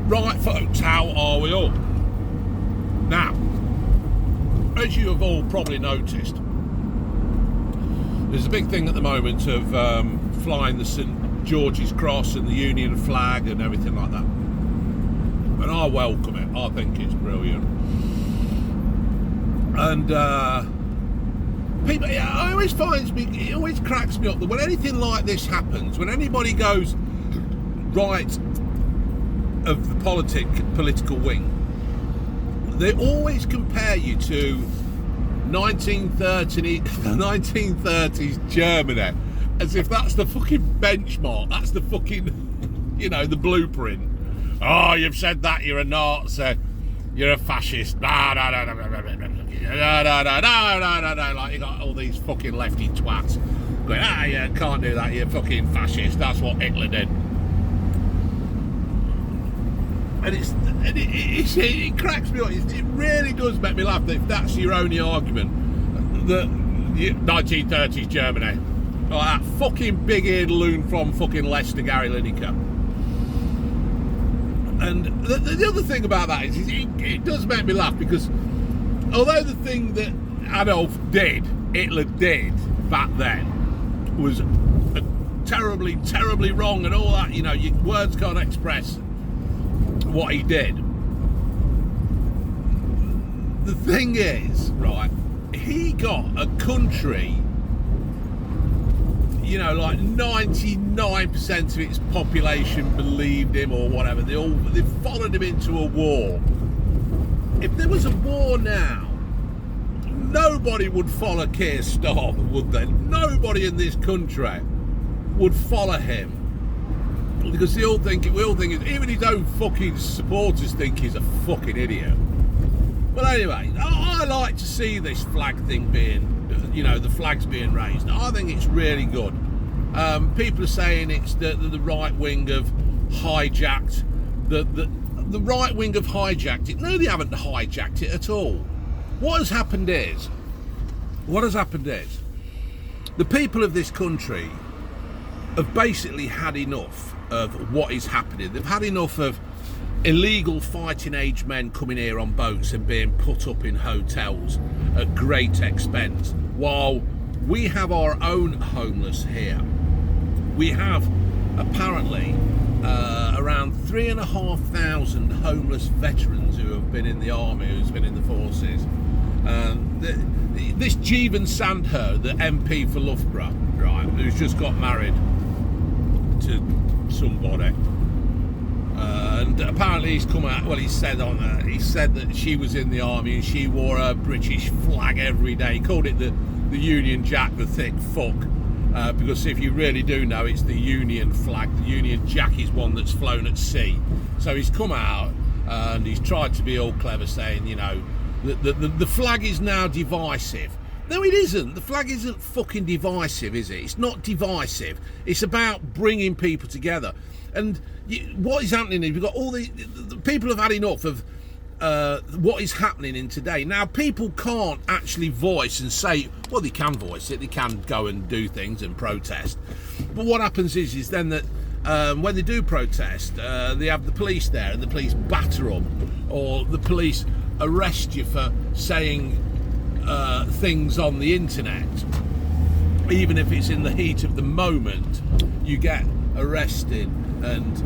Right, folks, how are we all? Now, as you have all probably noticed, there's a big thing at the moment of flying the St George's Cross and the Union flag and everything like that. And I welcome it. I think it's brilliant. And people, I always it always cracks me up that when anything like this happens, when anybody goes right of the political wing, they always compare you to 1930s Germany, as if that's the fucking benchmark, that's the fucking, the blueprint. Oh, you've said that, you're a Nazi, you're a fascist, no, like you got all these fucking lefty twats going, you can't do that, you're fucking fascist, that's what Hitler did. And it cracks me up. It really does make me laugh that if that's your only argument, that 1930s Germany, like that fucking big-eared loon from fucking Leicester, Gary Lineker. And the other thing about that is it does make me laugh, because although the thing that Hitler did back then was terribly, terribly wrong and all that, your words can't express what he did. The thing is, right, he got a country, like 99% of its population believed him or whatever. They followed him into a war. If there was a war now, nobody would follow Keir Starmer, would they? Nobody in this country would follow him. Because we all think even his own fucking supporters think he's a fucking idiot. But anyway, I like to see this flag thing being, the flags being raised. I think it's really good. People are saying it's the right wing have hijacked the right wing have hijacked it. No, they haven't hijacked it at all. What has happened is the people of this country have basically had enough of what is happening. They've had enough of illegal fighting age men coming here on boats and being put up in hotels at great expense, while we have our own homeless here. We have apparently around 3,500 homeless veterans who have been in the army, who's been in the forces. This Jeevan Sandher, the MP for Loughborough, right, who's just got married to somebody, and apparently he's come out. Well, he said that she was in the army and she wore a British flag every day. He called it the Union Jack, the thick fuck, because if you really do know, it's the Union flag. The Union Jack is one that's flown at sea. So he's come out and he's tried to be all clever, saying, the flag is now divisive. No, it isn't. The flag isn't fucking divisive, is it? It's not divisive. It's about bringing people together. And what is happening is we've got all the people have had enough of what is happening in today. Now, people can't actually voice and say, well, they can voice it. They can go and do things and protest. But what happens is then that when they do protest, they have the police there and the police batter them, or the police arrest you for saying things on the internet. Even if it's in the heat of the moment, you get arrested and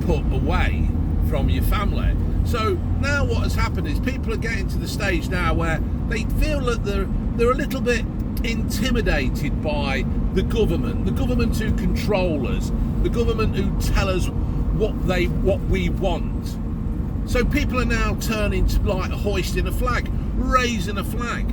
put away from your family. So now what has happened is people are getting to the stage now where they feel that they're a little bit intimidated by the government who control us, the government who tell us what we want. So people are now turning to like hoisting a flag, raising a flag.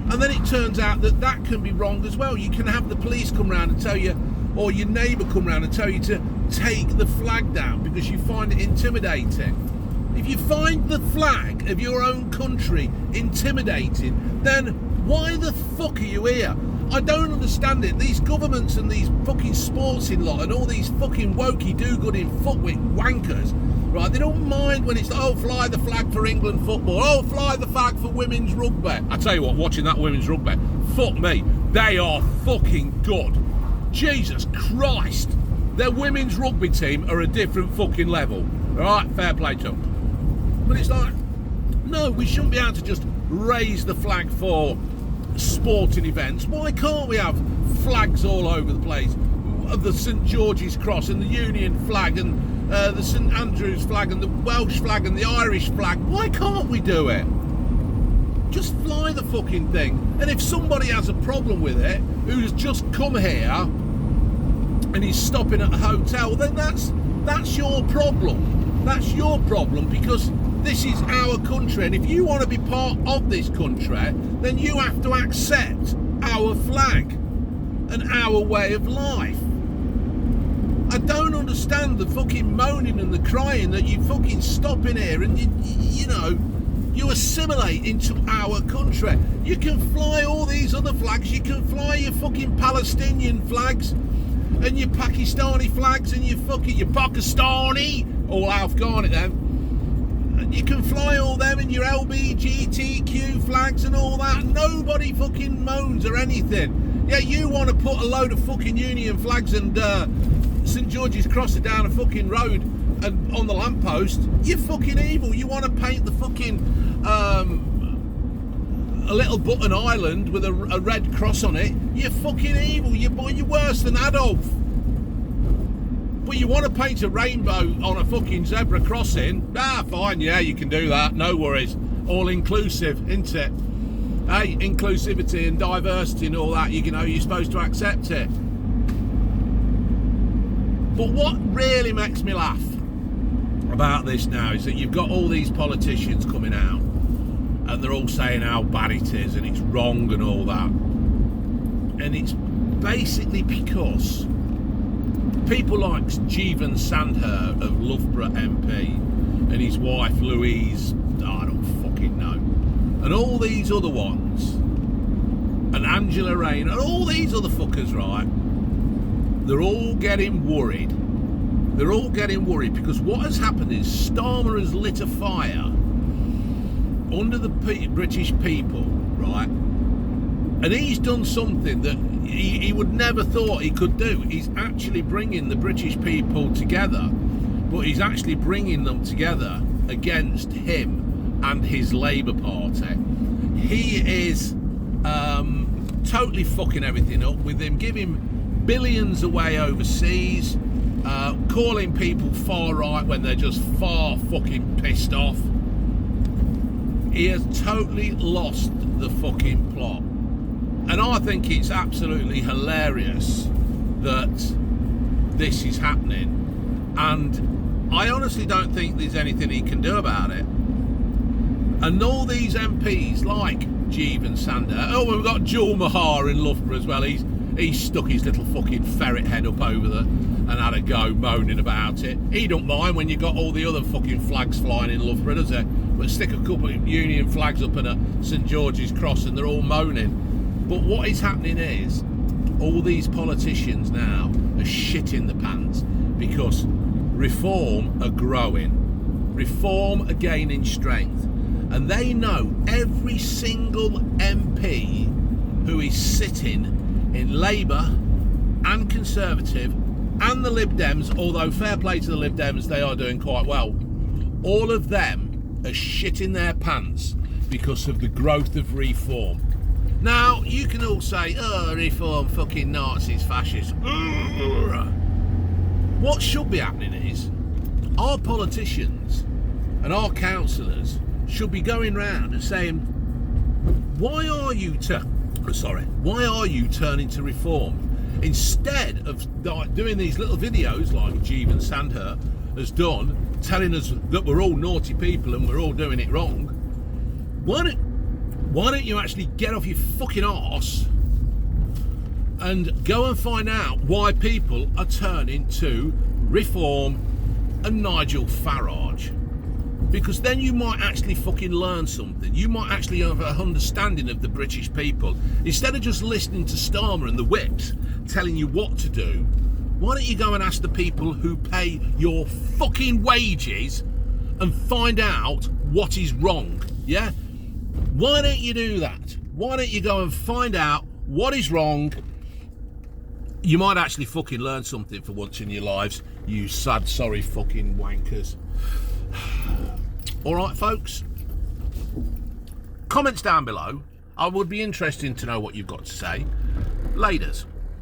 And then it turns out that can be wrong as well. You can have the police come round and tell you, or your neighbour come round and tell you to take the flag down because you find it intimidating. If you find the flag of your own country intimidating, then why the fuck are you here? I don't understand it. These governments and these fucking sportsing lot and all these fucking wokey do-gooding fuckwit wankers, right? They don't mind when it's, oh, fly the flag for England football. Oh, fly the flag for women's rugby. I tell you what, watching that women's rugby, fuck me, they are fucking good. Jesus Christ. Their women's rugby team are a different fucking level. Right, fair play to them. But it's like, no, we shouldn't be able to just raise the flag for sporting events. Why can't we have flags all over the place? Of the St George's Cross and the Union flag and the St Andrew's flag and the Welsh flag and the Irish flag. Why can't we do it? Just fly the fucking thing. And if somebody has a problem with it, who's just come here and he's stopping at a hotel, then that's your problem. That's your problem, because this is our country, and if you want to be part of this country, then you have to accept our flag and our way of life. I don't understand the fucking moaning and the crying that you fucking stop in here and you assimilate into our country. You can fly all these other flags. You can fly your fucking Palestinian flags and your Pakistani flags and your Pakistani, all Afghani then. And you can fly all them and your LBGTQ flags and all that. Nobody fucking moans or anything. Yeah, you want to put a load of fucking Union flags and St George's Cross down a fucking road and on the lamppost. You're fucking evil. You want to paint the fucking a little button island with a red cross on it. You're fucking evil. You're worse than Adolf. But you want to paint a rainbow on a fucking zebra crossing? Fine, yeah, you can do that. No worries. All inclusive, isn't it? Hey, inclusivity and diversity and all that, you're supposed to accept it. But what really makes me laugh about this now is that you've got all these politicians coming out and they're all saying how bad it is and it's wrong and all that. And it's basically because people like Jeevan Sandher of Loughborough MP and his wife Louise, I don't fucking know, and all these other ones, and Angela Rayner, and all these other fuckers, right? They're all getting worried. They're all getting worried because what has happened is Starmer has lit a fire under the British people, right? And he's done something that he would never thought he could do. He's actually bringing the British people together, but he's actually bringing them together against him and his Labour Party. He is totally fucking everything up with him, giving billions away overseas, calling people far right when they're just far fucking pissed off. He has totally lost the fucking plot. And I think it's absolutely hilarious that this is happening. And I honestly don't think there's anything he can do about it. And all these MPs like Jeevan Sandher, we've got Jewel Mahar in Loughborough as well. He's stuck his little fucking ferret head up over there and had a go moaning about it. He don't mind when you got all the other fucking flags flying in Loughborough, does he? But stick a couple of Union flags up in a St George's Cross and they're all moaning. But what is happening is all these politicians now are shitting the pants because Reform are growing. Reform are gaining strength. And they know every single MP who is sitting in Labour and Conservative and the Lib Dems, although fair play to the Lib Dems, they are doing quite well. All of them are shitting their pants because of the growth of Reform. Now, you can all say, Reform, fucking Nazis, fascists. What should be happening is our politicians and our councillors should be going round and saying, why are you turning to Reform? Instead of doing these little videos like Jeevan Sandher has done, telling us that we're all naughty people and we're all doing it wrong, why don't you actually get off your fucking arse and go and find out why people are turning to Reform and Nigel Farage? Because then you might actually fucking learn something. You might actually have an understanding of the British people. Instead of just listening to Starmer and the whips telling you what to do, why don't you go and ask the people who pay your fucking wages and find out what is wrong, yeah? Why don't you do that? Why don't you go and find out what is wrong? You might actually fucking learn something for once in your lives, you sad, sorry fucking wankers. All right, folks. Comments down below. I would be interested to know what you've got to say. Laters.